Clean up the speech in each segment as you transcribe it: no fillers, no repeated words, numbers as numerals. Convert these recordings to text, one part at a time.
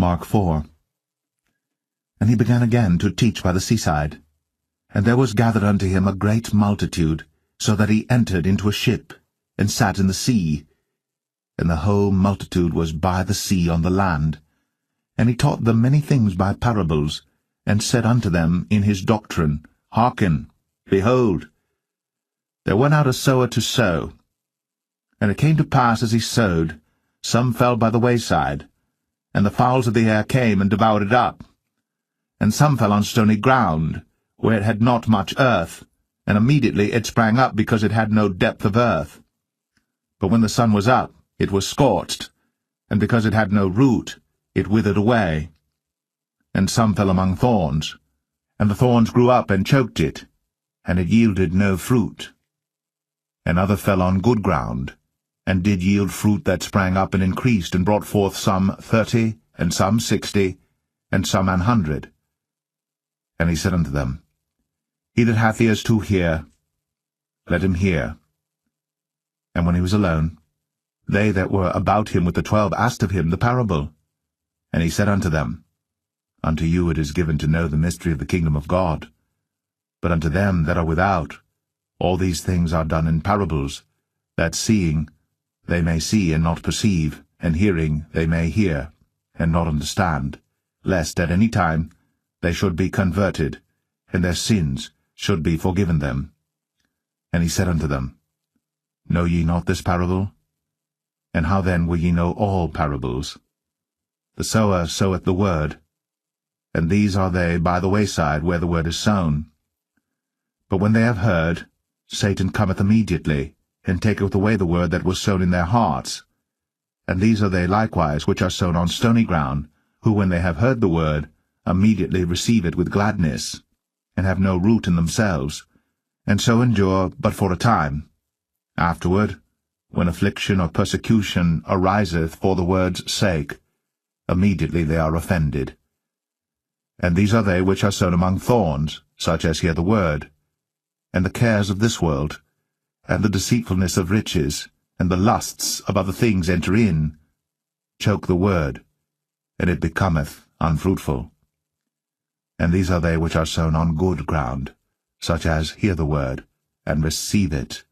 Mark 4. And he began again to teach by the seaside. And there was gathered unto him a great multitude, so that he entered into a ship, and sat in the sea. And the whole multitude was by the sea on the land. And he taught them many things by parables, and said unto them in his doctrine, Hearken, behold, there went out a sower to sow. And it came to pass as he sowed, some fell by the wayside, and the fowls of the air came and devoured it up. And some fell on stony ground, where it had not much earth, and immediately it sprang up, because it had no depth of earth. But when the sun was up, it was scorched, and because it had no root, it withered away. And some fell among thorns, and the thorns grew up and choked it, and it yielded no fruit. And other fell on good ground, and did yield fruit that sprang up and increased, and brought forth some 30, and some 60, and some 100. And he said unto them, He that hath ears to hear, let him hear. And when he was alone, they that were about him with the 12 asked of him the parable. And he said unto them, Unto you it is given to know the mystery of the kingdom of God. But unto them that are without, all these things are done in parables, that seeing they may see and not perceive, and hearing they may hear and not understand, lest at any time they should be converted, and their sins should be forgiven them. And he said unto them, Know ye not this parable? And how then will ye know all parables? The sower soweth the word, and these are they by the wayside where the word is sown. But when they have heard, Satan cometh immediately, and taketh away the word that was sown in their hearts. And these are they likewise which are sown on stony ground, who when they have heard the word, immediately receive it with gladness, and have no root in themselves, and so endure but for a time. Afterward, when affliction or persecution ariseth for the word's sake, immediately they are offended. And these are they which are sown among thorns, such as hear the word, and the cares of this world, and the deceitfulness of riches, and the lusts of other things enter in, choke the word, and it becometh unfruitful. And these are they which are sown on good ground, such as hear the word, and receive it,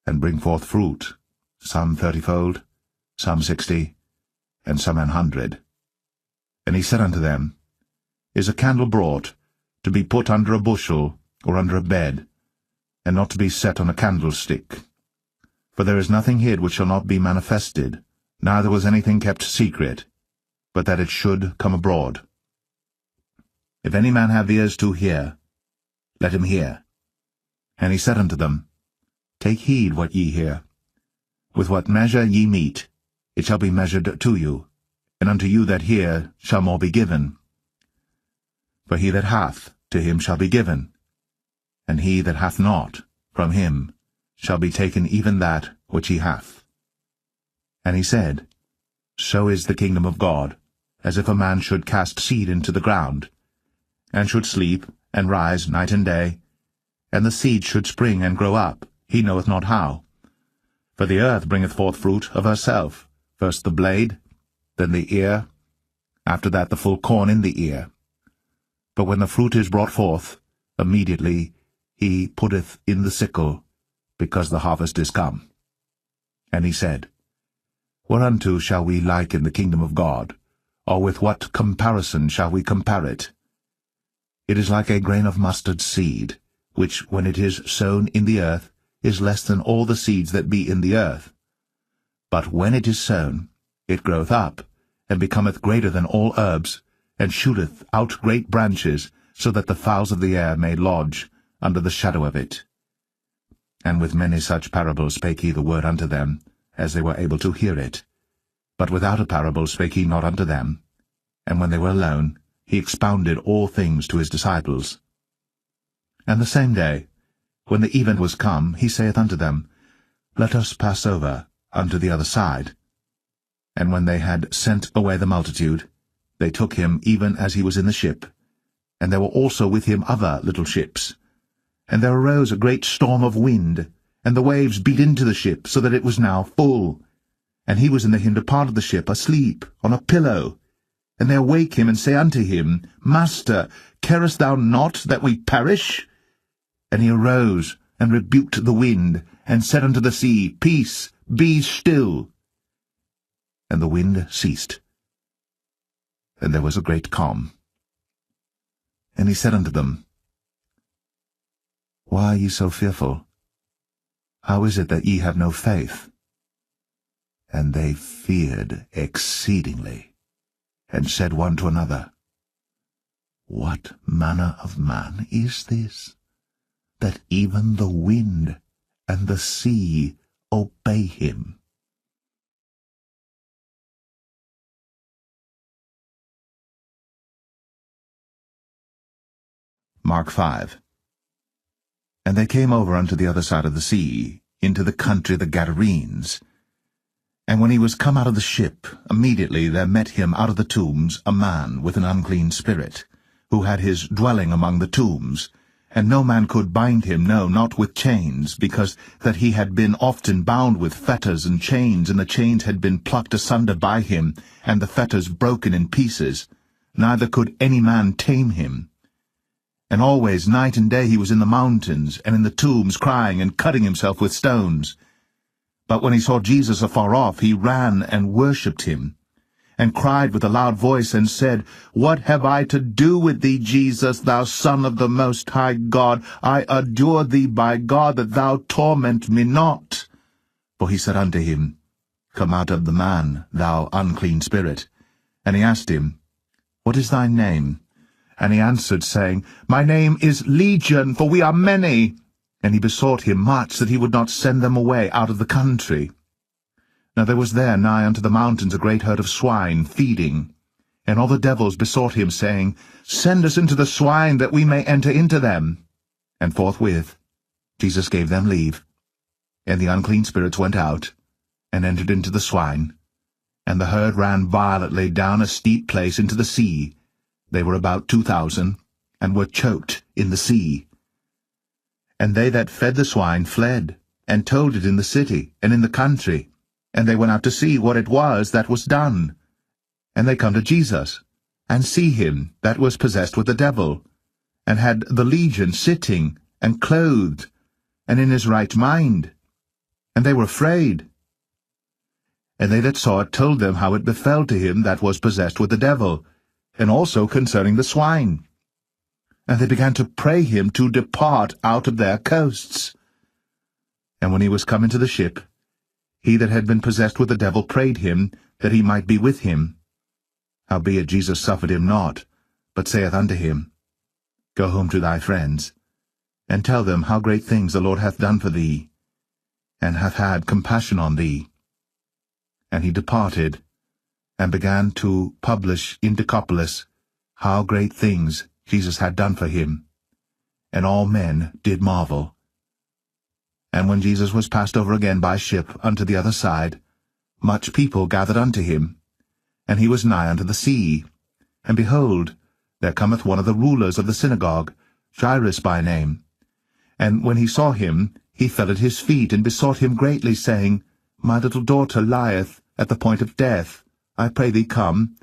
and bring forth fruit, some 30-fold, some 60, and some 100. And he said unto them, Is a candle brought to be put under a bushel, or under a bed, and not to be set on a candlestick? For there is nothing hid which shall not be manifested, neither was anything kept secret, but that it should come abroad. If any man have ears to hear, let him hear. And he said unto them, Take heed what ye hear. With what measure ye mete, it shall be measured to you, and unto you that hear shall more be given. For he that hath, to him shall be given, and he that hath not, from him shall be taken even that which he hath. And he said, So is the kingdom of God, as if a man should cast seed into the ground, and should sleep, and rise night and day, and the seed should spring and grow up, he knoweth not how. For the earth bringeth forth fruit of herself, first the blade, then the ear, after that the full corn in the ear. But when the fruit is brought forth, immediately he putteth in the sickle, because the harvest is come. And he said, Whereunto shall we liken the kingdom of God, or with what comparison shall we compare it? It is like a grain of mustard seed, which, when it is sown in the earth, is less than all the seeds that be in the earth. But when it is sown, it groweth up, and becometh greater than all herbs, and shooteth out great branches, so that the fowls of the air may lodge under the shadow of it. And with many such parables spake he the word unto them, as they were able to hear it. But without a parable spake he not unto them. And when they were alone, he expounded all things to his disciples. And the same day, when the even was come, he saith unto them, Let us pass over unto the other side. And when they had sent away the multitude, they took him even as he was in the ship. And there were also with him other little ships. And there arose a great storm of wind, and the waves beat into the ship, so that it was now full. And he was in the hinder part of the ship, asleep on a pillow. And they awake him, and say unto him, Master, carest thou not that we perish? And he arose, and rebuked the wind, and said unto the sea, Peace, be still. And the wind ceased, and there was a great calm. And he said unto them, Why are ye so fearful? How is it that ye have no faith? And they feared exceedingly, and said one to another, What manner of man is this, that even the wind and the sea obey him? Mark 5. And they came over unto the other side of the sea, into the country of the Gadarenes. And when he was come out of the ship, immediately there met him out of the tombs a man with an unclean spirit, who had his dwelling among the tombs, and no man could bind him, no, not with chains, because that he had been often bound with fetters and chains, and the chains had been plucked asunder by him, and the fetters broken in pieces. Neither could any man tame him. And always, night and day, he was in the mountains, and in the tombs, crying and cutting himself with stones. But when he saw Jesus afar off, he ran and worshipped him, and cried with a loud voice, and said, What have I to do with thee, Jesus, thou Son of the Most High God? I adjure thee by God that thou torment me not. For he said unto him, Come out of the man, thou unclean spirit. And he asked him, What is thy name? And he answered, saying, My name is Legion, for we are many. And he besought him much that he would not send them away out of the country. Now there was there nigh unto the mountains a great herd of swine feeding. And all the devils besought him, saying, Send us into the swine, that we may enter into them. And forthwith Jesus gave them leave. And the unclean spirits went out, and entered into the swine. And the herd ran violently down a steep place into the sea. They were about 2,000, and were choked in the sea. And they that fed the swine fled, and told it in the city, and in the country. And they went out to see what it was that was done. And they come to Jesus, and see him that was possessed with the devil, and had the legion sitting, and clothed, and in his right mind. And they were afraid. And they that saw it told them how it befell to him that was possessed with the devil, and also concerning the swine. And they began to pray him to depart out of their coasts. And when he was come into the ship, he that had been possessed with the devil prayed him that he might be with him. Howbeit Jesus suffered him not, but saith unto him, Go home to thy friends, and tell them how great things the Lord hath done for thee, and hath had compassion on thee. And he departed, and began to publish in Decapolis how great things Jesus had done for him. And all men did marvel. And when Jesus was passed over again by ship unto the other side, much people gathered unto him. And he was nigh unto the sea. And behold, there cometh one of the rulers of the synagogue, Jairus by name. And when he saw him, he fell at his feet, and besought him greatly, saying, My little daughter lieth at the point of death. I pray thee come,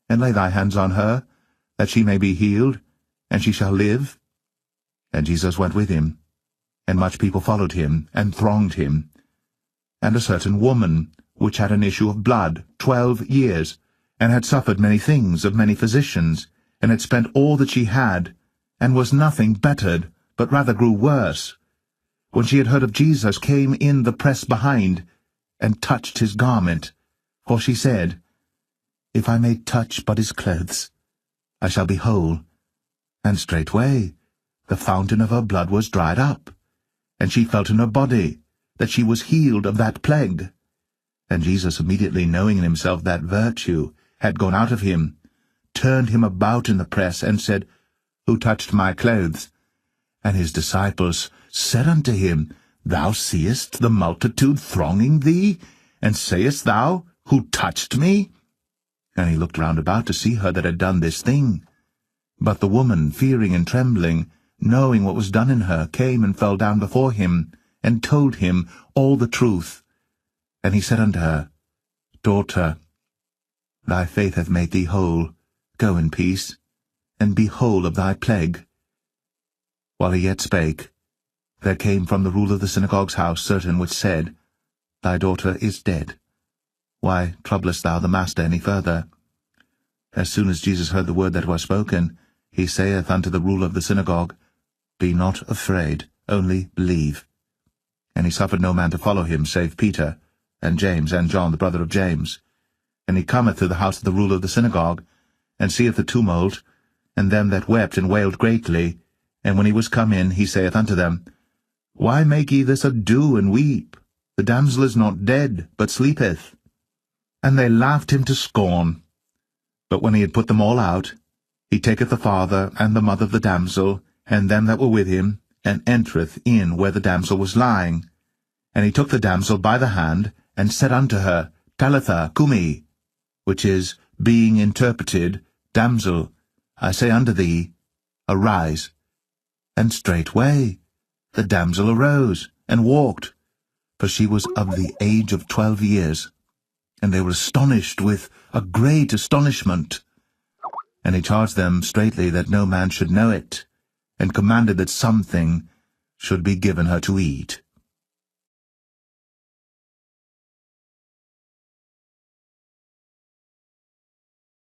and lay thy hands on her, that she may be healed, and she shall live. And Jesus went with him, and much people followed him, and thronged him. And a certain woman, which had an issue of blood 12 years, and had suffered many things of many physicians, and had spent all that she had, and was nothing bettered, but rather grew worse, when she had heard of Jesus, came in the press behind, and touched his garment. For she said, If I may touch but his clothes, I shall be whole. And straightway the fountain of her blood was dried up, and she felt in her body that she was healed of that plague. And Jesus, immediately knowing in himself that virtue had gone out of him, turned him about in the press, and said, Who touched my clothes? And his disciples said unto him, Thou seest the multitude thronging thee, and sayest thou, Who touched me? And he looked round about to see her that had done this thing. But the woman, fearing and trembling, knowing what was done in her, came and fell down before him, and told him all the truth. And he said unto her, Daughter, thy faith hath made thee whole. Go in peace, and be whole of thy plague. While he yet spake, there came from the ruler of the synagogue's house certain which said, Thy daughter is dead. Why troublest thou the master any further? As soon as Jesus heard the word that was spoken, he saith unto the ruler of the synagogue, Be not afraid, only believe. And he suffered no man to follow him, save Peter, and James, and John, the brother of James. And he cometh to the house of the ruler of the synagogue, and seeth the tumult, and them that wept and wailed greatly. And when he was come in, he saith unto them, Why make ye this ado and weep? The damsel is not dead, but sleepeth. And they laughed him to scorn. But when he had put them all out, he taketh the father and the mother of the damsel, and them that were with him, and entereth in where the damsel was lying. And he took the damsel by the hand, and said unto her, Talitha cumi, which is, being interpreted, Damsel, I say unto thee, arise. And straightway the damsel arose, and walked, for she was of the age of 12 years. And they were astonished with a great astonishment. And he charged them straitly that no man should know it, and commanded that something should be given her to eat.